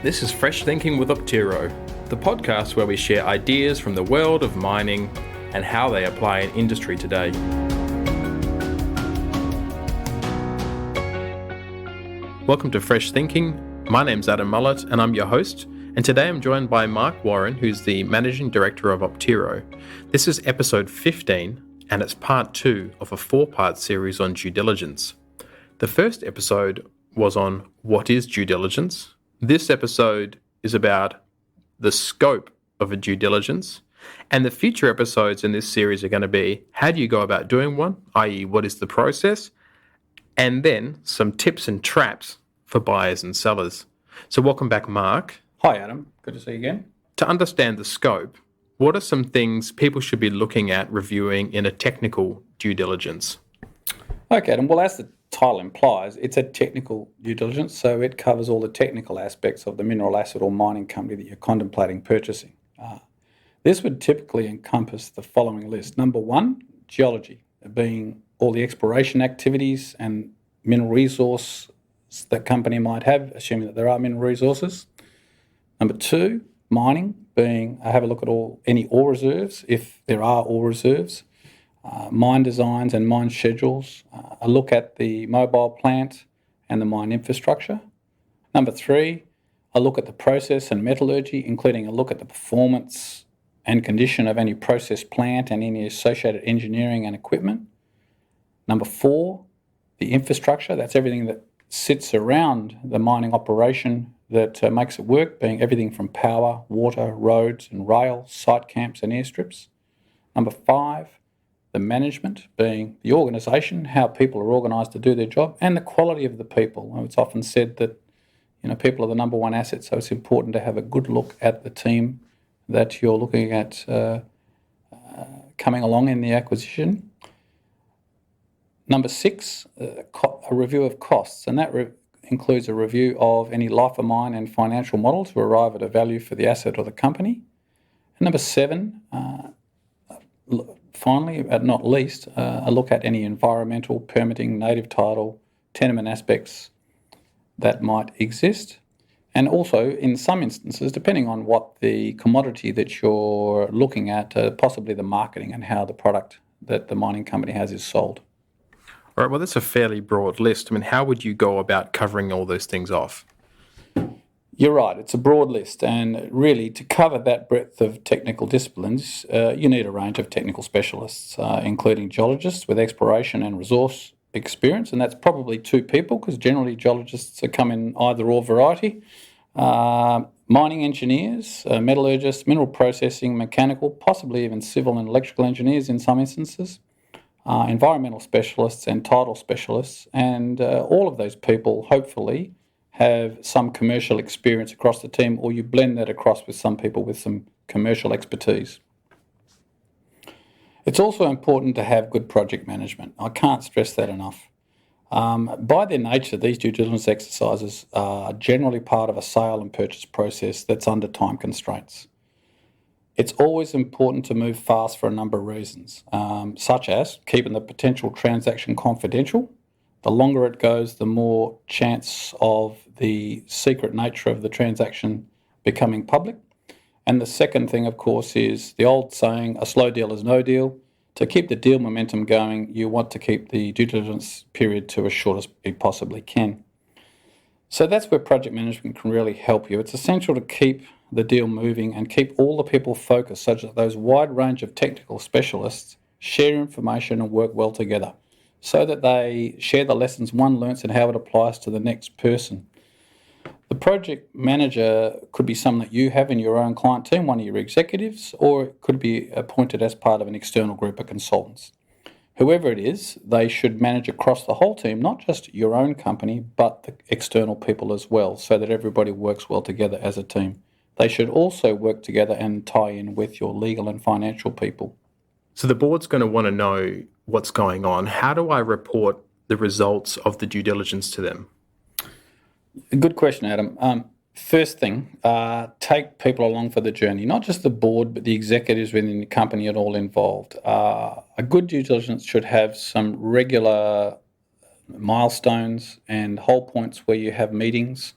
This is Fresh Thinking with Optiro, the podcast where we share ideas from the world of mining and how they apply in industry today. Welcome to Fresh Thinking. My name's Adam Mullett and I'm your host, and today I'm joined by Mark Warren, who's the Managing Director of Optiro. This is episode 15 and it's part 2 of a 4-part series on due diligence. The first episode was on what is due diligence. This episode is about the scope of a due diligence, and the future episodes in this series are going to be how do you go about doing one, i.e. what is the process, and then some tips and traps for buyers and sellers. So welcome back, Mark. Hi, Adam. Good to see you again. To understand the scope, what are some things people should be looking at reviewing in a technical due diligence? Okay, Adam. Well, as the title implies, it's a technical due diligence, so it covers all the technical aspects of the mineral asset or mining company that you're contemplating purchasing. This would typically encompass the following list. Number 1, geology, being all the exploration activities and mineral resource that company might have, assuming that there are mineral resources. Number 2, mining, being have a look at any ore reserves, if there are ore reserves. Mine designs and mine schedules, a look at the mobile plant and the mine infrastructure. Number 3, a look at the process and metallurgy, including a look at the performance and condition of any process plant and any associated engineering and equipment. Number 4, the infrastructure, that's everything that sits around the mining operation that makes it work, being everything from power, water, roads and rail, site camps and airstrips. Number 5, the management, being the organisation, how people are organised to do their job, and the quality of the people. It's often said that people are the number one asset, so it's important to have a good look at the team that you're looking at coming along in the acquisition. Number 6, a review of costs, and that includes a review of any life of mine and financial models to arrive at a value for the asset or the company. And number 7, finally, but not least, a look at any environmental, permitting, native title, tenement aspects that might exist. And also, in some instances, depending on what the commodity that you're looking at, possibly the marketing and how the product that the mining company has is sold. All right, well, that's a fairly broad list. I mean, how would you go about covering all those things off? You're right, it's a broad list, and really to cover that breadth of technical disciplines, you need a range of technical specialists, including geologists with exploration and resource experience, and that's probably 2 people because generally geologists come in either or variety. Mining engineers, metallurgists, mineral processing, mechanical, possibly even civil and electrical engineers in some instances, environmental specialists and title specialists, and all of those people hopefully have some commercial experience across the team, or you blend that across with some people with some commercial expertise. It's also important to have good project management. I can't stress that enough. By their nature, these due diligence exercises are generally part of a sale and purchase process that's under time constraints. It's always important to move fast for a number of reasons, such as keeping the potential transaction confidential. The longer it goes, the more chance of the secret nature of the transaction becoming public. And the second thing, of course, is the old saying, a slow deal is no deal. To keep the deal momentum going, you want to keep the due diligence period to as short as you possibly can. So that's where project management can really help you. It's essential to keep the deal moving and keep all the people focused such that those wide range of technical specialists share information and work well together, so that they share the lessons one learns and how it applies to the next person. The project manager could be someone that you have in your own client team, one of your executives, or it could be appointed as part of an external group of consultants. Whoever it is, they should manage across the whole team, not just your own company, but the external people as well, so that everybody works well together as a team. They should also work together and tie in with your legal and financial people. So the board's going to want to know what's going on. How do I report the results of the due diligence to them? Good question, Adam. First thing, take people along for the journey, not just the board, but the executives within the company and all involved. A good due diligence should have some regular milestones and whole points where you have meetings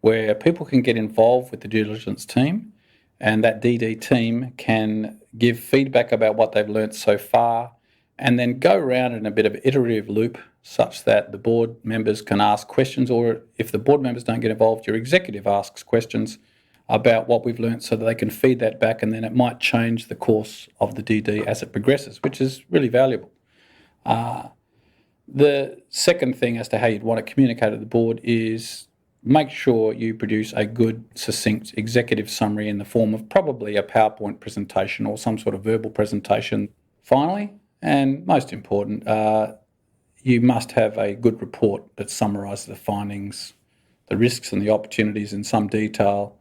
where people can get involved with the due diligence team, and that DD team can give feedback about what they've learnt so far, and then go around in a bit of iterative loop such that the board members can ask questions, or if the board members don't get involved, your executive asks questions about what we've learnt so that they can feed that back, and then it might change the course of the DD as it progresses, which is really valuable. The second thing as to how you'd want to communicate to the board is make sure you produce a good, succinct executive summary in the form of probably a PowerPoint presentation or some sort of verbal presentation. Finally, and most important, you must have a good report that summarises the findings, the risks and the opportunities in some detail,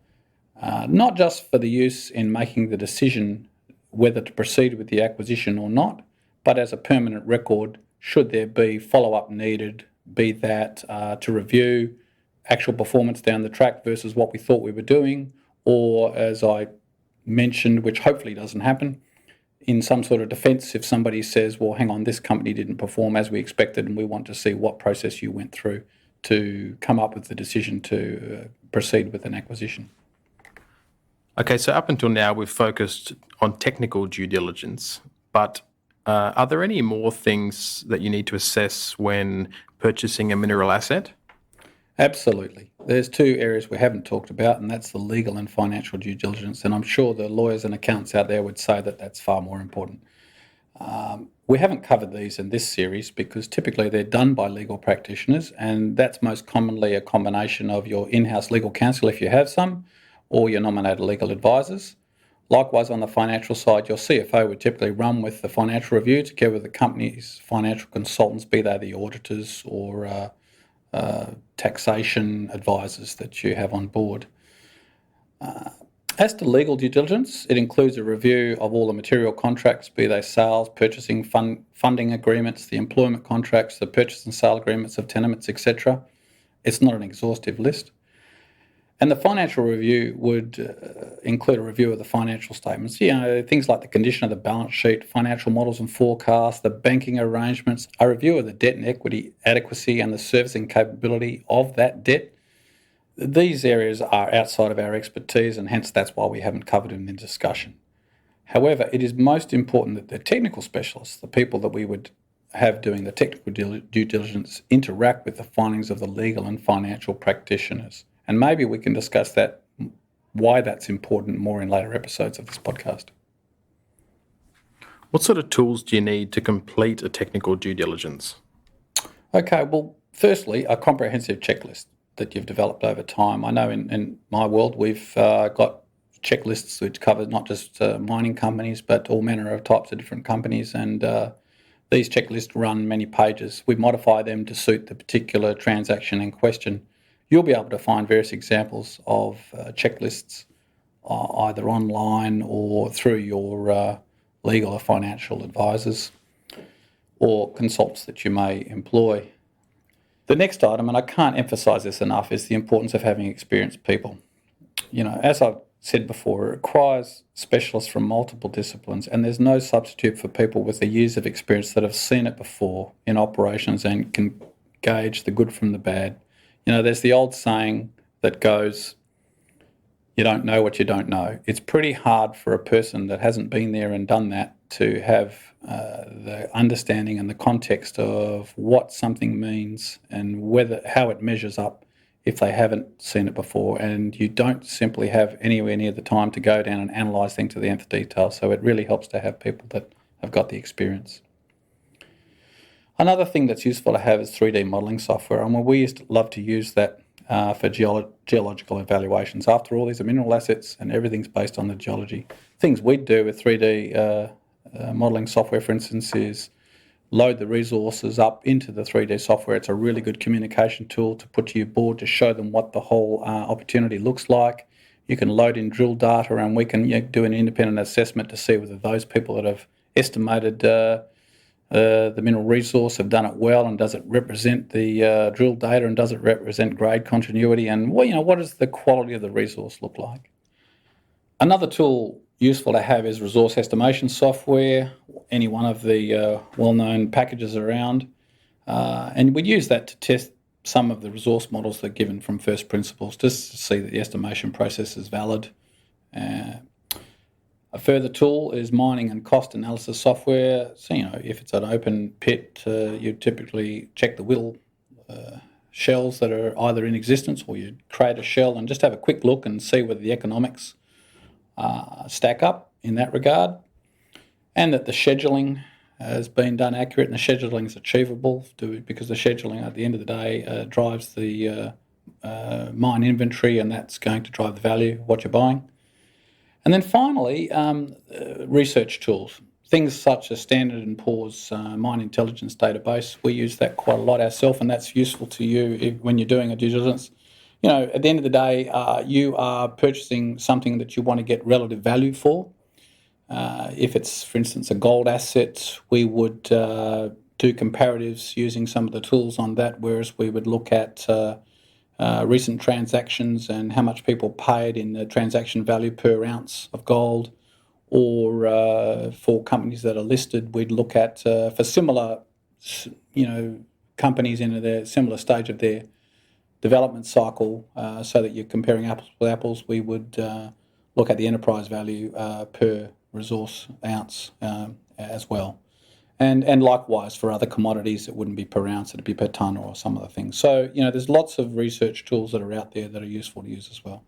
not just for the use in making the decision whether to proceed with the acquisition or not, but as a permanent record should there be follow-up needed, be that to review actual performance down the track versus what we thought we were doing, or as I mentioned, which hopefully doesn't happen, in some sort of defence if somebody says, well, hang on, this company didn't perform as we expected and we want to see what process you went through to come up with the decision to proceed with an acquisition. Okay, so up until now we've focused on technical due diligence, but are there any more things that you need to assess when purchasing a mineral asset? Absolutely. There's two areas we haven't talked about, and that's the legal and financial due diligence, and I'm sure the lawyers and accountants out there would say that that's far more important. We haven't covered these in this series because typically they're done by legal practitioners, and that's most commonly a combination of your in-house legal counsel if you have some, or your nominated legal advisors. Likewise, on the financial side, your CFO would typically run with the financial review together with the company's financial consultants, be they the auditors or taxation advisors that you have on board. As to legal due diligence, it includes a review of all the material contracts, be they sales, purchasing, funding agreements, the employment contracts, the purchase and sale agreements of tenements, etc. It's not an exhaustive list. And the financial review would include a review of the financial statements, things like the condition of the balance sheet, financial models and forecasts, the banking arrangements, a review of the debt and equity adequacy and the servicing capability of that debt. These areas are outside of our expertise, and hence that's why we haven't covered them in discussion. However, it is most important that the technical specialists, the people that we would have doing the technical due diligence, interact with the findings of the legal and financial practitioners. And maybe we can discuss that, why that's important, more in later episodes of this podcast. What sort of tools do you need to complete a technical due diligence? Okay, well, firstly, a comprehensive checklist that you've developed over time. I know in my world we've got checklists which cover not just mining companies, but all manner of types of different companies, and these checklists run many pages. We modify them to suit the particular transaction in question. You'll be able to find various examples of checklists either online or through your legal or financial advisors or consultants that you may employ. The next item, and I can't emphasise this enough, is the importance of having experienced people. As I've said before, it requires specialists from multiple disciplines, and there's no substitute for people with the years of experience that have seen it before in operations and can gauge the good from the bad. There's the old saying that goes, you don't know what you don't know. It's pretty hard for a person that hasn't been there and done that to have the understanding and the context of what something means and how it measures up if they haven't seen it before. And you don't simply have anywhere near the time to go down and analyse things to the nth detail. So it really helps to have people that have got the experience. Another thing that's useful to have is 3D modelling software, and we used to love to use that for geological evaluations. After all, these are mineral assets and everything's based on the geology. Things we'd do with 3D modelling software, for instance, is load the resources up into the 3D software. It's a really good communication tool to put to your board to show them what the whole opportunity looks like. You can load in drill data, and we can do an independent assessment to see whether those people that have estimated the mineral resource have done it well, and does it represent the drill data, and does it represent grade continuity, and what does the quality of the resource look like. Another tool useful to have is resource estimation software, any one of the well-known packages around, and we use that to test some of the resource models that are given from first principles, just to see that the estimation process is valid. A further tool is mining and cost analysis software. So, if it's an open pit, you typically check the whittle shells that are either in existence, or you create a shell and just have a quick look and see whether the economics stack up in that regard, and that the scheduling has been done accurate and the scheduling is achievable, because the scheduling at the end of the day drives the mine inventory, and that's going to drive the value of what you're buying. And then finally, research tools, things such as Standard & Poor's Mine Intelligence database. We use that quite a lot ourselves, and that's useful to you when you're doing a due diligence. At the end of the day, you are purchasing something that you want to get relative value for. If it's, for instance, a gold asset, we would do comparatives using some of the tools on that, whereas we would look at recent transactions and how much people paid in the transaction value per ounce of gold. Or for companies that are listed, we'd look at, for similar, companies in their similar stage of their development cycle, so that you're comparing apples with apples, we would look at the enterprise value per resource ounce as well. And likewise for other commodities, it wouldn't be per ounce, it'd be per tonne or some other things. So, there's lots of research tools that are out there that are useful to use as well.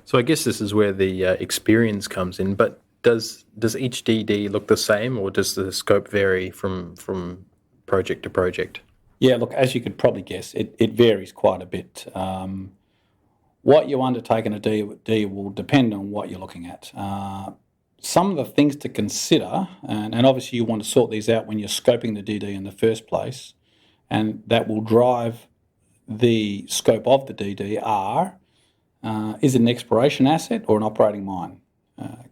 So I guess this is where the experience comes in, but does each DD look the same, or does the scope vary from project to project? Yeah, look, as you could probably guess, it varies quite a bit. What you undertake in a DD will depend on what you're looking at. Some of the things to consider, and obviously you want to sort these out when you're scoping the DD in the first place, and that will drive the scope of the DD are, is it an exploration asset or an operating mine?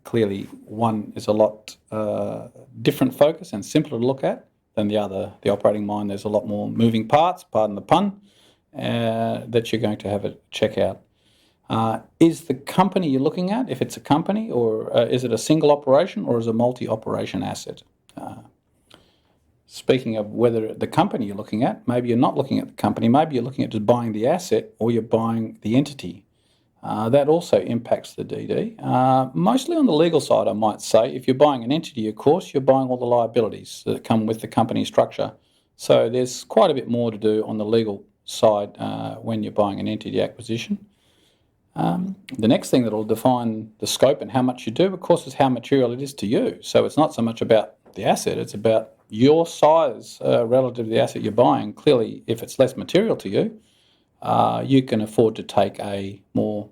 Clearly, one is a lot different focus and simpler to look at than the other. The operating mine, there's a lot more moving parts, pardon the pun, that you're going to have a check out. Is the company you're looking at, if it's a company, or is it a single operation or is it a multi-operation asset? Speaking of whether the company you're looking at, maybe you're not looking at the company, maybe you're looking at just buying the asset, or you're buying the entity. That also impacts the DD. Mostly on the legal side, I might say. If you're buying an entity, of course, you're buying all the liabilities that come with the company structure. So there's quite a bit more to do on the legal side when you're buying an entity acquisition. The next thing that will define the scope and how much you do, of course, is how material it is to you. So it's not so much about the asset, it's about your size relative to the asset you're buying. Clearly, if it's less material to you, you can afford to take a more,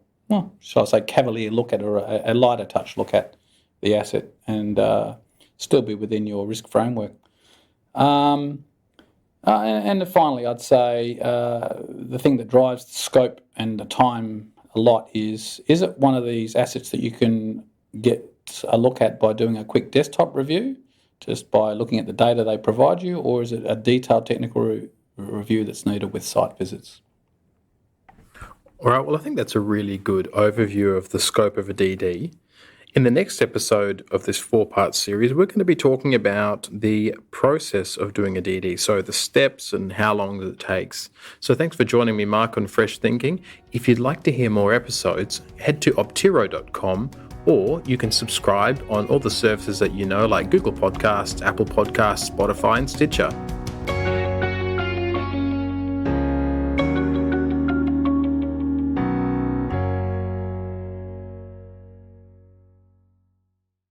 shall I say, cavalier look at, or a lighter touch look at the asset, and still be within your risk framework. And finally, I'd say the thing that drives the scope and the time a lot is it one of these assets that you can get a look at by doing a quick desktop review, just by looking at the data they provide you, or is it a detailed technical review that's needed with site visits? All right, well, I think that's a really good overview of the scope of a DD. In the next episode of this 4-part series, we're going to be talking about the process of doing a DD, so the steps and how long it takes. So thanks for joining me, Mark, on Fresh Thinking. If you'd like to hear more episodes, head to optiro.com, or you can subscribe on all the services that you know, like Google Podcasts, Apple Podcasts, Spotify, and Stitcher.